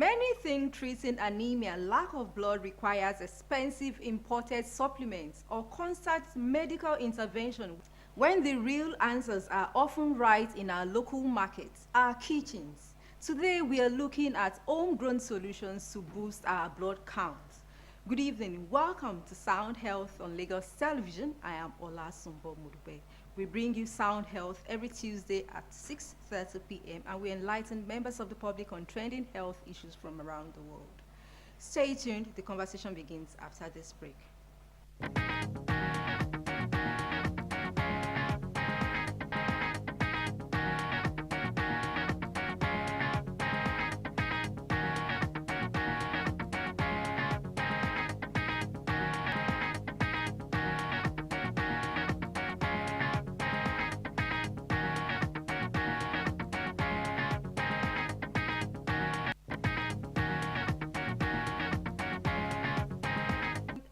Many think treating anemia, lack of blood, requires expensive imported supplements or constant medical intervention, when the real answers are often right in our local markets, our kitchens. Today we are looking at homegrown solutions to boost our blood count. Good evening, welcome to Sound Health on Lagos Television. I am Ola Sumbo Mudube. We bring you Sound Health every Tuesday at 6:30 p.m. and we enlighten members of the public on trending health issues from around the world. Stay tuned, the conversation begins after this break.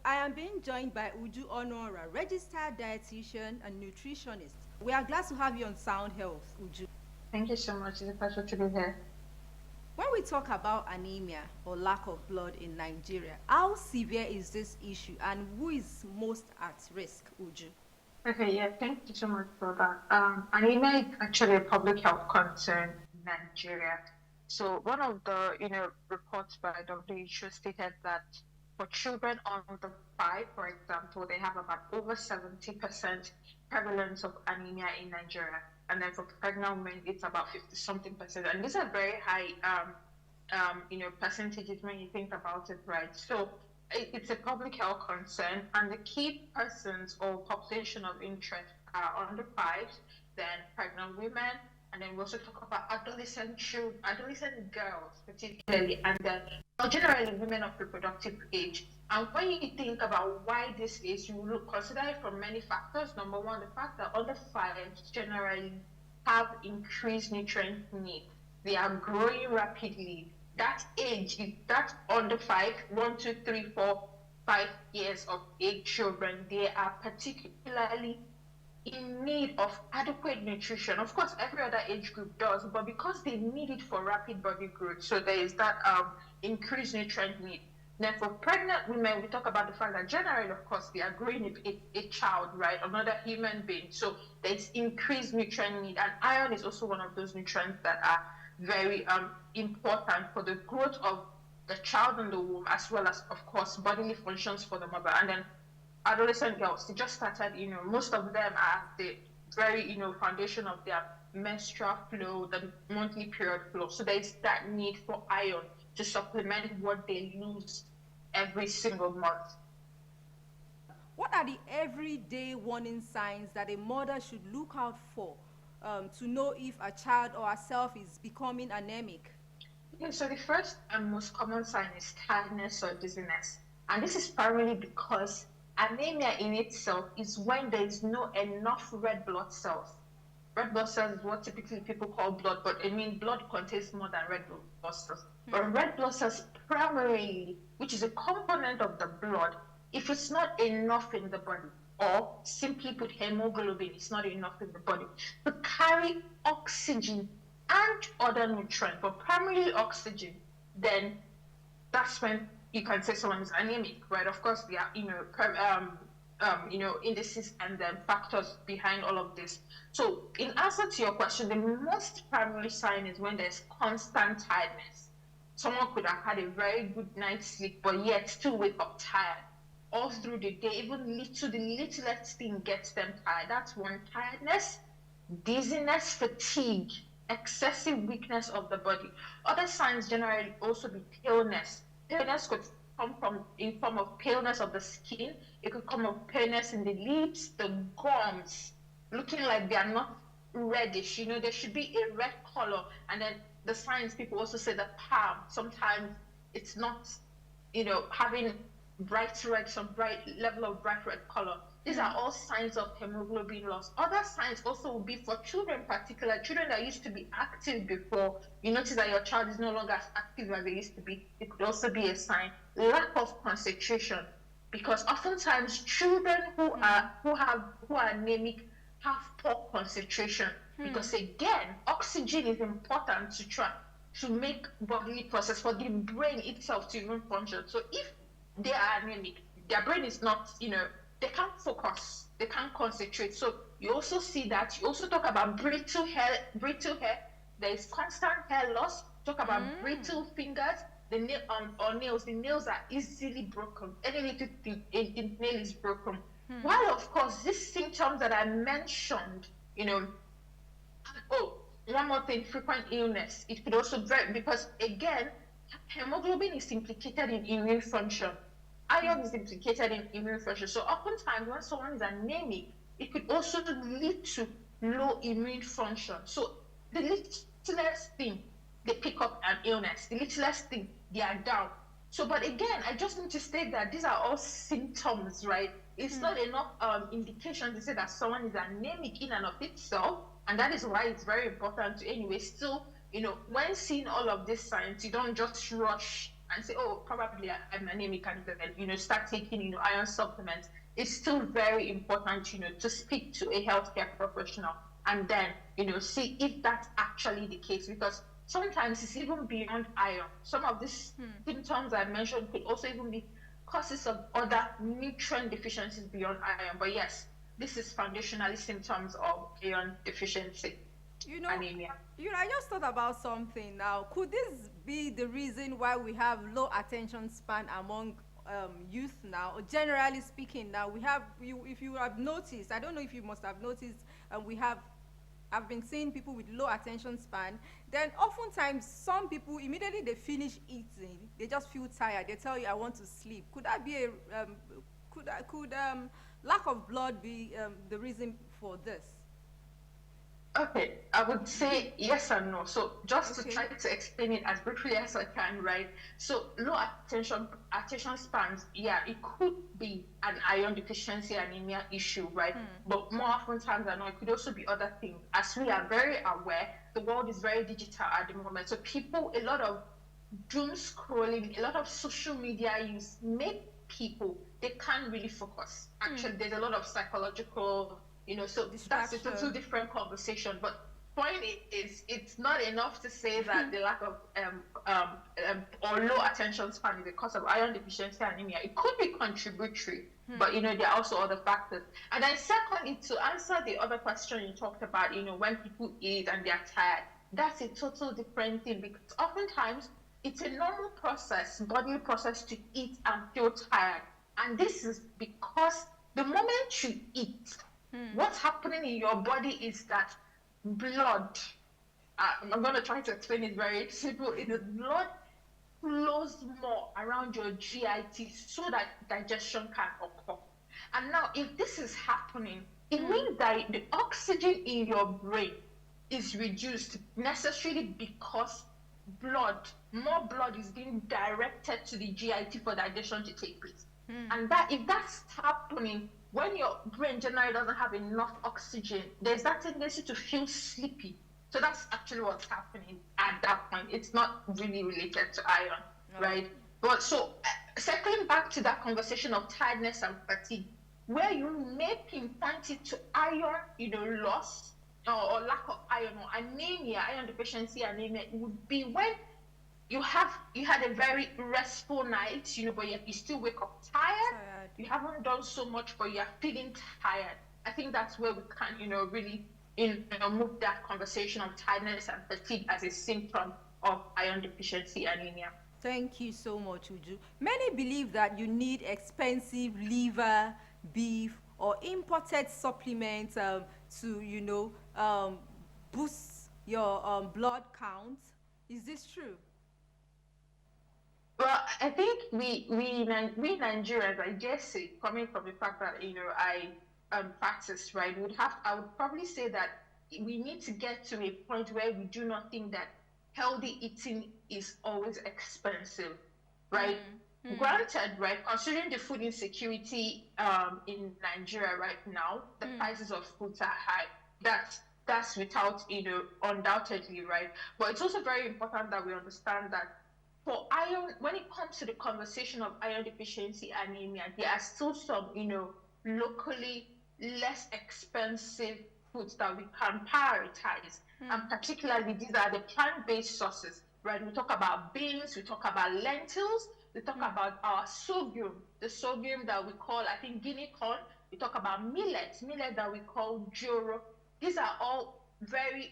I am being joined by Uju Onourah, registered dietitian and nutritionist. We are glad to have you on Sound Health, Uju. Thank you so much. It's a pleasure to be here. When we talk about anemia or lack of blood in Nigeria, how severe is this issue and who is most at risk, Uju? Okay, yeah, thank you so much for that. Anemia is actually a public health concern in Nigeria. So one of the reports by WHO stated that for children under 5, for example, they have about over 70% prevalence of anemia in Nigeria. And then for pregnant women, it's about 50-something%. And these are very high, percentages when you think about it, right? So it's a public health concern, and the key persons or population of interest are under 5, then pregnant women, and then we also talk about adolescent girls particularly, and then generally women of reproductive age. And when you think about why this is, you will consider it from many factors. Number one, the fact that under 5s generally have increased nutrient need. They are growing rapidly. That age, if that's under 5, 1, 2, 3, 4, 5 years of age children, they are particularly in need of adequate nutrition. Of course, every other age group does, but because they need it for rapid body growth, so there is that increased nutrient need. Then for pregnant women, we talk about the fact that generally, of course, they are growing a child, right? Another human being. So there's increased nutrient need, and iron is also one of those nutrients that are very important for the growth of the child in the womb, as well as, of course, bodily functions for the mother. And then adolescent girls, they just started, most of them are the very, foundation of their menstrual flow, the monthly period flow. So there's that need for iron to supplement what they lose every single month. What are the everyday warning signs that a mother should look out for to know if a child or herself is becoming anemic? Yeah, so the first and most common sign is tiredness or dizziness. And this is primarily because anemia in itself is when there is no enough red blood cells. Red blood cells is what typically people call blood, but blood contains more than red blood cells. But red blood cells primarily, which is a component of the blood, if it's not enough in the body, or simply put, hemoglobin is not enough in the body to carry oxygen and other nutrients, but primarily oxygen, then that's when you can say someone is anemic, right? Of course, there are indices and then factors behind all of this. So in answer to your question, the most primary sign is when there's constant tiredness. Someone could have had a very good night's sleep, but yet still wake up tired all through the day. Even the littlest thing gets them tired. That's one. Tiredness, dizziness, fatigue, excessive weakness of the body. Other signs generally also be paleness. Paleness could come in form of paleness of the skin. It could come of paleness in the lips, the gums, looking like they are not reddish. There should be a red color. And then the signs, people also say the palm. Sometimes it's not, having bright red, some bright level of bright red color. These are all signs of hemoglobin loss. Other signs also will be for children, particularly children that used to be active before. You notice that your child is no longer as active as they used to be. It could also be a sign. Lack of concentration, because oftentimes children who are anemic have poor concentration. Because again, oxygen is important to try to make bodily process, for the brain itself to even function. So if they are anemic, their brain is not, they can't focus, they can't concentrate. So you also see that. You also talk about brittle hair. There is constant hair loss. Talk about brittle fingers. The nail or nails. The nails are easily broken. Any little thing, a nail is broken. While of course these symptoms that I mentioned, oh, one more thing, frequent illness. It could also vary because again, hemoglobin is implicated in immune function. Iron is implicated in immune function. So oftentimes when someone is anemic, it could also lead to low immune function. So the littlest thing, they pick up an illness. The littlest thing, they are down. So, but again, I just need to state that these are all symptoms, right? It's not enough indication to say that someone is anemic in and of itself, and that is why it's very important to anyway still, when seeing all of these signs, you don't just rush and say, oh, probably I'm anemic, and then, start taking, iron supplements. It's still very important, to speak to a healthcare professional and then, see if that's actually the case, because sometimes it's even beyond iron. Some of these symptoms I mentioned could also even be causes of other nutrient deficiencies beyond iron. But yes, this is foundationally symptoms of iron deficiency, anemia. I just thought about something now. Could this be the reason why we have low attention span among youth now? Generally speaking, now we have, if you have noticed, I don't know if you must have noticed, I've been seeing people with low attention span. Then oftentimes some people immediately they finish eating, they just feel tired. They tell you, I want to sleep. Could that be could lack of blood be the reason for this? Okay, I would say yes and no. So just to try to explain it as briefly as I can, right? So low attention spans, yeah, it could be an iron deficiency anemia issue, right? But more often times than not, it could also be other things. As we are very aware, the world is very digital at the moment. So people, a lot of doom scrolling, a lot of social media use make people, they can't really focus. Actually, there's a lot of psychological, so that's a total different conversation. But point is, it's not enough to say that the lack of or low attention span is a cause of iron deficiency anemia. It could be contributory, but there are also other factors. And then secondly, to answer the other question you talked about, when people eat and they're tired, that's a total different thing, because oftentimes it's a normal process, bodily process, to eat and feel tired. And this is because the moment you eat, what's happening in your body is that blood, I'm going to try to explain it very simple, the blood flows more around your GIT so that digestion can occur. And now, if this is happening, it means that the oxygen in your brain is reduced necessarily because more blood is being directed to the GIT for digestion to take place. And that, if that's happening, when your brain generally doesn't have enough oxygen, there's that tendency to feel sleepy. So that's actually what's happening at that point. It's not really related to iron, right? But so circling back to that conversation of tiredness and fatigue, where you may pinpoint it to iron, loss or lack of iron, or anemia, iron deficiency anemia, it would be when you had a very restful night, but you still wake up tired. You haven't done so much, but you're feeling tired. I think that's where we can, really, move that conversation of tiredness and fatigue as a symptom of iron deficiency anemia. Thank you so much, Uju. Many believe that you need expensive liver, beef, or imported supplements to, boost your blood count. Is this true? Well, I think we Nigerians, I guess it, coming from the fact that I practice, right, I would probably say that we need to get to a point where we do not think that healthy eating is always expensive, right? Granted, right, considering the food insecurity in Nigeria right now, the prices of foods are high. That's without undoubtedly, right. But it's also very important that we understand that for iron, when it comes to the conversation of iron deficiency anemia, there are still some, locally less expensive foods that we can prioritize. And particularly, these are the plant-based sources. right? We talk about beans, we talk about lentils, we talk about our sorghum, the sorghum that we call, I think, guinea corn. We talk about millet that we call joro. These are all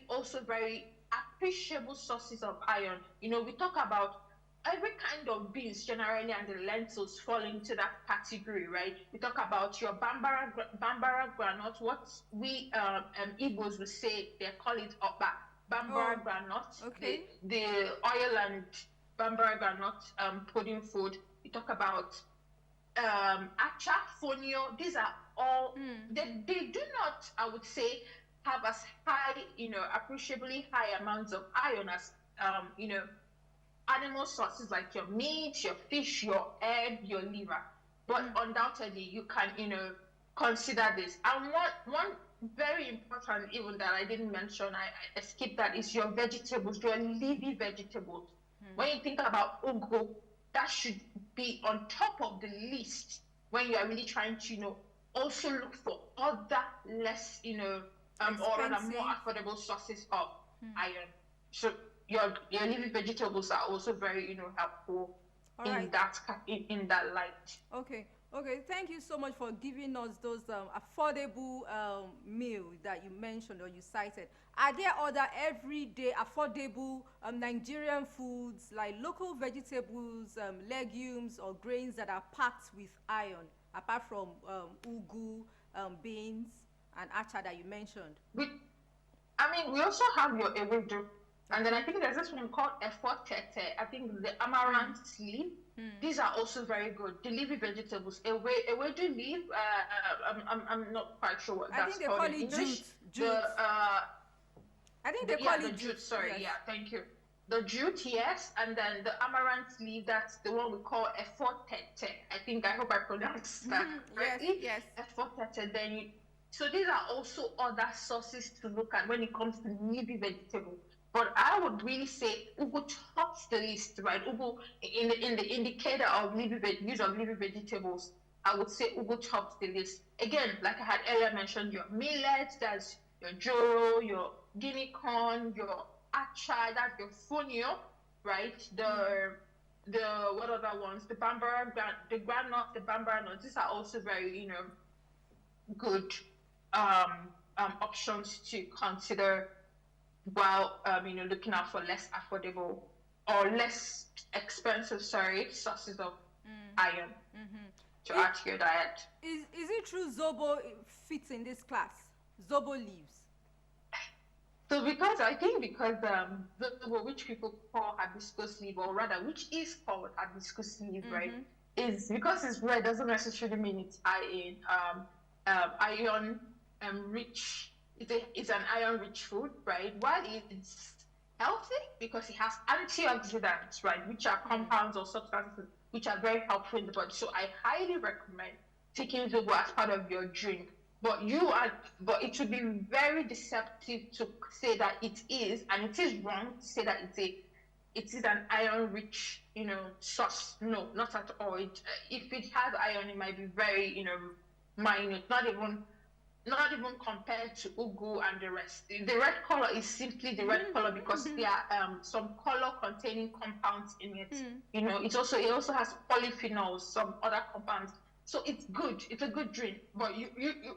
also very appreciable sources of iron. You know, we talk about every kind of beans generally, and the lentils fall into that category, right? We talk about your bambara granite, what we Igbos would say, they call it oba, bambara granite, okay. the oil and bambara granite pudding food. We talk about acha, fonio. These are all, they do not, I would say, have as high, you know, appreciably high amounts of iron as, you know, animal sources like your meat, your fish, your egg, your liver. But undoubtedly, you can, you know, consider this. And one very important, even that I didn't mention, I skipped that, is your vegetables, your leafy vegetables. When you think about ugu, that should be on top of the list when you are really trying to, you know, also look for other less, you know, or rather more affordable sources of iron. So your leafy vegetables are also very, you know, helpful in that light. Okay. Okay, thank you so much for giving us those affordable meals that you mentioned or you cited. Are there other everyday affordable Nigerian foods like local vegetables, legumes, or grains that are packed with iron, apart from ugu, beans, and acha that you mentioned? We also have your ewedu. And then I think there's this one called effort tete. I think the amaranth leaf. These are also very good. The leafy vegetables. Ewedu leaf. I'm not quite sure what that's called in English. Jute. I think they call it jute. Sorry, yes. Yeah, thank you. The jute, yes, and then the amaranth leaf. That's the one we call effort tete. I hope I pronounced that correctly. Yes. Effort tete. So these are also other sources to look at when it comes to leafy vegetables. But I would really say ugu tops the list, right? Ugu in the indicator of use of leafy vegetables, I would say ugu tops the list. Again, like I had earlier mentioned, your millet, that's your joro, your guinea corn, your acha, that's your fonio, right? The what other ones? The bambara, the granite, the bambara nuts. These are also very, you know, good options to consider while you know, looking out for less affordable or less expensive sources of iron to add to your diet. Is it true Zobo fits in this class? Zobo leaves. So because Zobo, which people call hibiscus leaf, or rather which is called hibiscus leaf, right, is because it's red doesn't necessarily mean it's high in iron rich. It's an iron-rich food, right? While it's healthy because it has antioxidants, right, which are compounds or substances which are very helpful in the body. So I highly recommend taking Zobo as part of your drink. But it would be very deceptive to say that it is, and it is wrong to say that it is an iron-rich, you know, source. No, not at all. If it has iron, it might be very, you know, minute, not even compared to ugu and the rest. The red color is simply the red color because there are some color containing compounds in it. You know, it also has polyphenols, some other compounds. So it's good. It's a good drink, but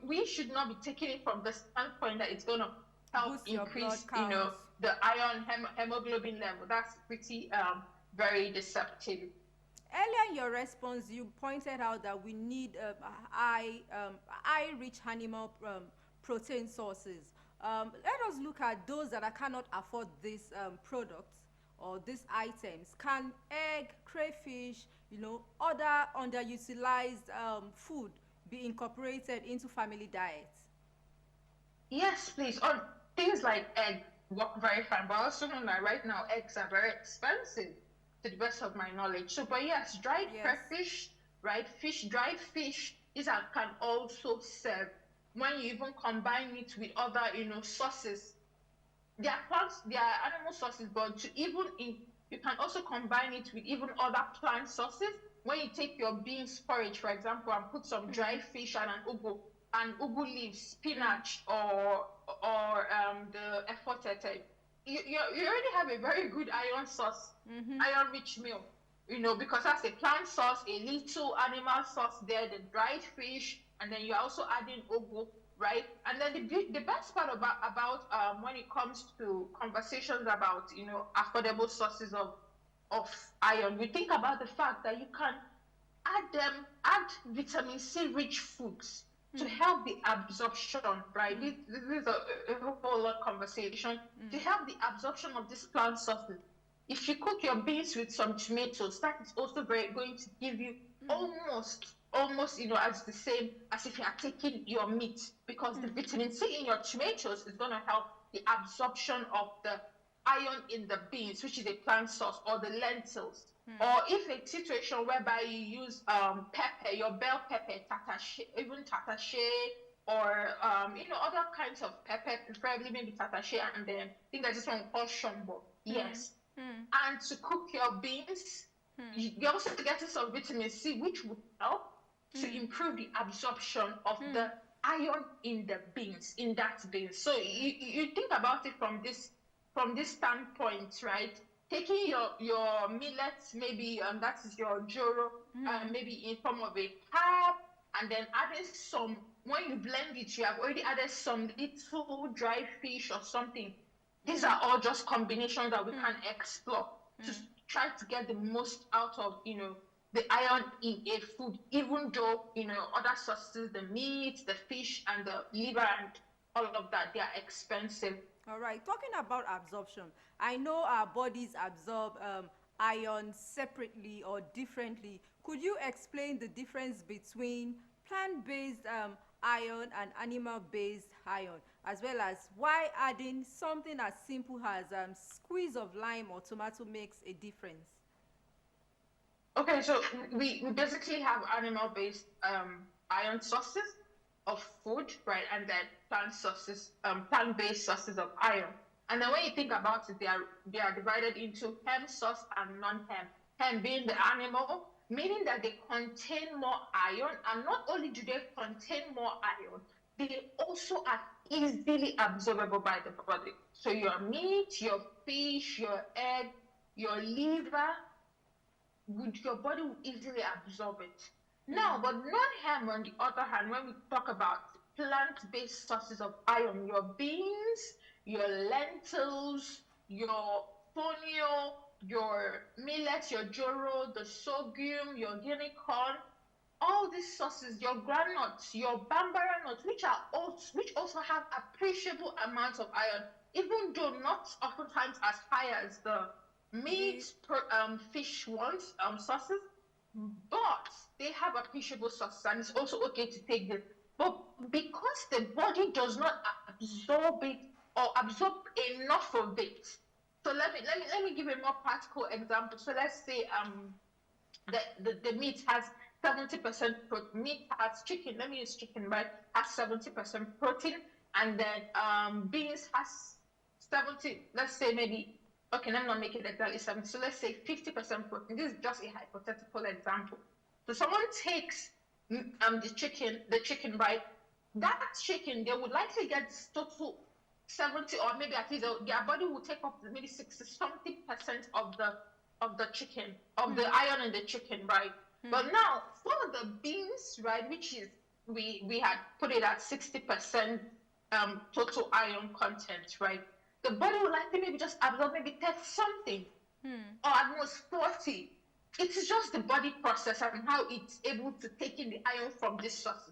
we should not be taking it from the standpoint that it's going to help increase, you know, the iron hemoglobin level. That's pretty very deceptive. Earlier in your response, you pointed out that we need high-rich animal protein sources. Let us look at those that cannot afford these products or these items. Can egg, crayfish, you know, other underutilized food be incorporated into family diets? Yes, please. On things like egg work very fine, but also know that right now eggs are very expensive, to the best of my knowledge. So, but yes, dried crayfish, right? Dried fish, can also serve when you even combine it with other, you know, sauces. They are animal sauces, but you can also combine it with even other plant sauces. When you take your beans porridge, for example, and put some dried fish and an ugu leaves, spinach, or the effort tete, you already have a very good iron source, iron-rich meal, because that's a plant source, a little animal source there, the dried fish, and then you're also adding ugu, right? And then the best part about when it comes to conversations about affordable sources of iron, we think about the fact that you can add vitamin C rich foods to help the absorption, right? This is a whole lot conversation to help the absorption of this plant sources. If you cook your beans with some tomatoes, that is also going to give you almost as the same as if you are taking your meat, because the vitamin C in your tomatoes is going to help the absorption of the iron in the beans, which is a plant source, or the lentils. Or if a situation whereby you use pepper, your bell pepper, tatache, even tatache, or other kinds of pepper, preferably maybe tatache, and then I think there's this one called shombo. Yes. And to cook your beans, you're also getting some vitamin C, which will help to improve the absorption of the iron in the beans, in that beans. So you think about it from this standpoint, right? Taking your millets, maybe that is your joro, maybe in form of a carb, and then adding some. When you blend it, you have already added some little dry fish or something. These are all just combinations that we can explore to try to get the most out of the iron in a food, even though other sources, the meat, the fish, and the liver, and all of that, they are expensive. All right, talking about absorption, I know our bodies absorb iron separately or differently. Could you explain the difference between plant-based iron and animal-based iron, as well as why adding something as simple as squeeze of lime or tomato makes a difference? Okay, so we basically have animal-based iron sources of food, right? And then plant-based sources of iron. And then when you think about it, they are divided into hem source and non-hem. Hem being the animal, meaning that they contain more iron, and not only do they contain more iron, they also are easily absorbable by the body. So your meat, your fish, your egg, your liver, your body will easily absorb it. Now, but non-hem, on the other hand, when we talk about plant-based sources of iron, your beans, your lentils, your fonio, your millet, your joro, the sorghum, your guinea corn, all these sources, your groundnuts, your bambara nuts, which also have appreciable amounts of iron, even though not oftentimes as high as the meat, fish ones, sources, but they have appreciable sources, and it's also okay to take them. But because the body does not absorb it or absorb enough of it, so let me give a more practical example. So let's say the meat has 70% protein. Meat has chicken. Let me use chicken, right? Has 70% protein, and then beans has 70. Let's say maybe. Okay, let me not make it exactly 70. So let's say 50% protein. This is just a hypothetical example. So someone takes the chicken, right? That chicken, they would likely get total 70, or maybe at least their body will take up maybe 60-something% of the chicken, of the iron in the chicken, right? But now for the beans, right, which is we had put it at 60% total iron content, right? The body will likely maybe just absorb maybe 30 something, or at most 40. It is just the body process and how it's able to take in the iron from this source.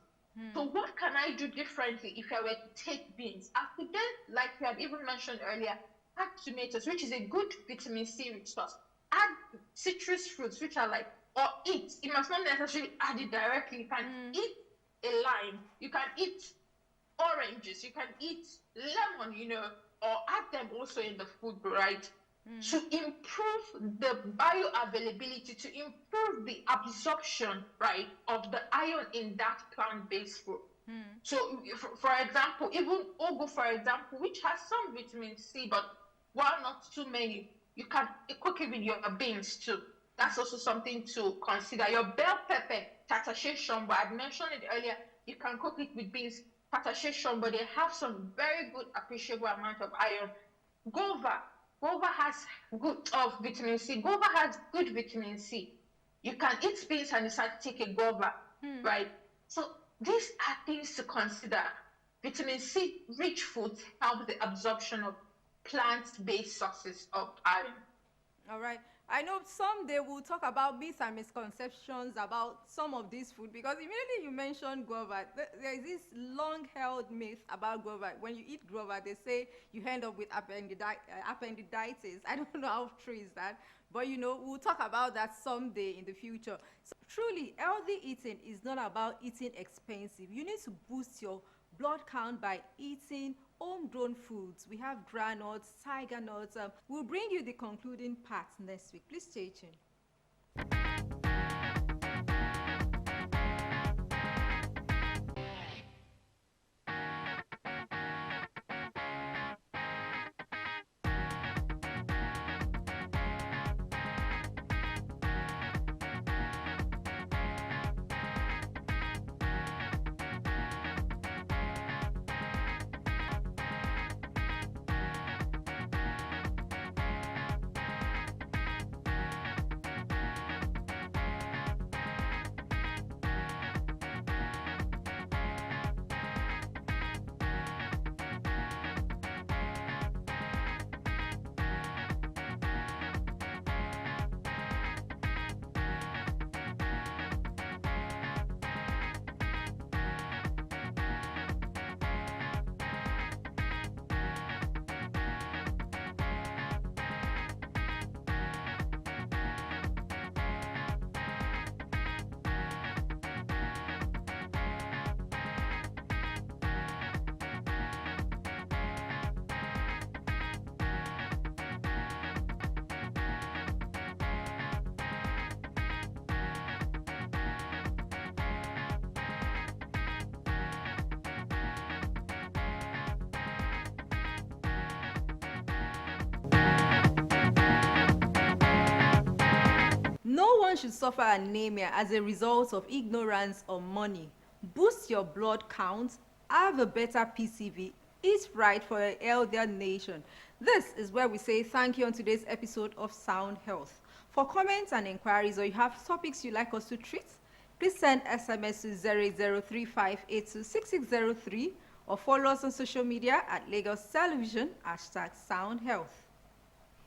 So what can I do differently if I were to take beans? I could then, like you had even mentioned earlier, add tomatoes, which is a good vitamin C rich source. Add citrus fruits, which are like, or eat. You must not necessarily add it directly. You can eat a lime. You can eat oranges. You can eat lemon, or add them also in the food, right? To improve the bioavailability, to improve the absorption, right, of the iron in that plant-based food. So, for example, even ugu, for example, which has some vitamin C, but while not too many, you can cook it with your beans too. That's also something to consider. Your bell pepper, tatache shombo, I mentioned it earlier, you can cook it with beans. Tatache shombo, they have some very good appreciable amount of iron. Guava. Guava has good of vitamin C. Guava has good vitamin C. You can eat beans and decide to take a guava, right? So these are things to consider. Vitamin C rich foods help the absorption of plant-based sources of iron. All right. I know someday we'll talk about myths and misconceptions about some of this food, because immediately you mentioned guava, there is this long-held myth about guava. When you eat guava, they say you end up with appendicitis. I don't know how true is that, but we'll talk about that someday in the future. So truly, healthy eating is not about eating expensive. You need to boost your blood count by eating homegrown foods. We have granules, tiger nuts. We'll bring you the concluding part next week. Please stay tuned. No one should suffer anemia as a result of ignorance or money. Boost your blood count, have a better PCV, eat right for a healthier nation. This is where we say thank you on today's episode of Sound Health. For comments and inquiries, or you have topics you'd like us to treat, please send SMS to 08035826603 or follow us on social media at Lagos Television, #SoundHealth.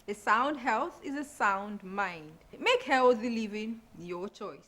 A sound health is a sound mind. Make healthy living your choice.